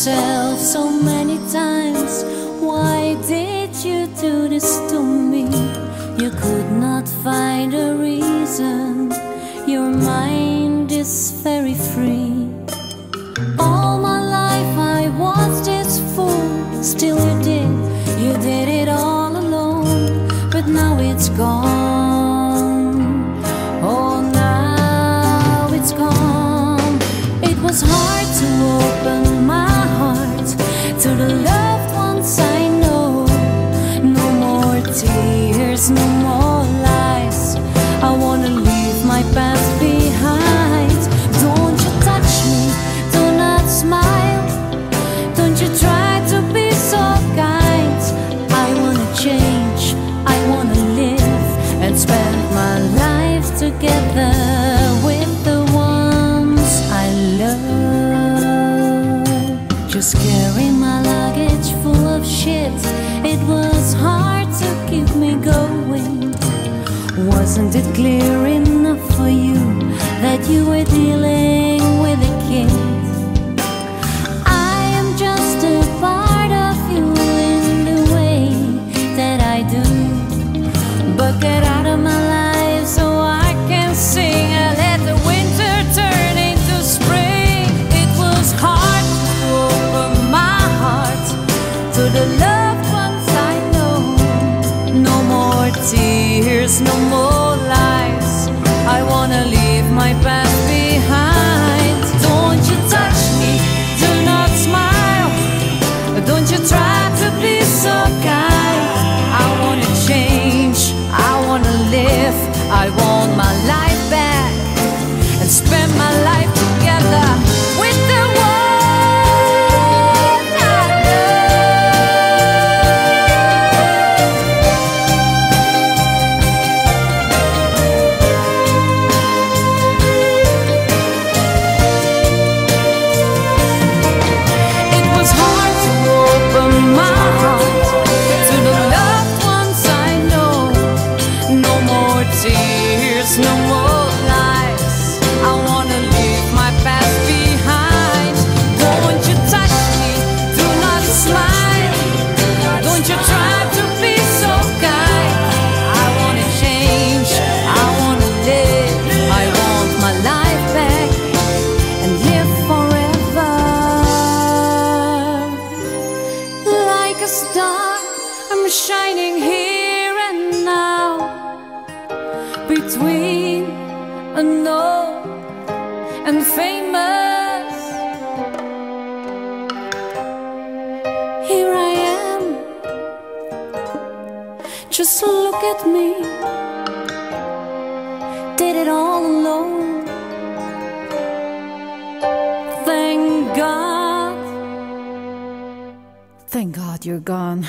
yourself so many times, why did you do this to me? You could not find a reason, your mind is very free. All my life I was this fool, still you did it all alone. But now it's gone, oh now it's gone. It was hard to open my heart to the loved ones I know. No more tears, no more lies, I wanna leave my past behind. Don't you touch me, do not smile, don't you try to be so kind. I wanna change, I wanna live and spend my life together with the ones I love. Just carrying my luggage full of shit, it was hard to keep me going. Wasn't it clear enough for you that you were dealing with a kid? I am just a part of you in the way that I do. But get out of my life so I can sing and let the winter turn into spring. It was hard to open my heart to the loved ones I know. No more tears, no more lies, I wanna leave my past behind. Don't you touch me, do not smile, don't you try to be so kind. I wanna change, I wanna live, I want my life back and spend my life together with the one I It was hard to open my heart to the loved ones I know. No more tears, no more lies, I wanna leave my past behind. Don't you touch me, do not smile, don't you try to be so kind. I wanna change, I wanna live, I want my life back and live forever. Like a star, I'm shining here and now, between unknown and famous. Here I am, just look at me, did it all alone. Thank God you're gone.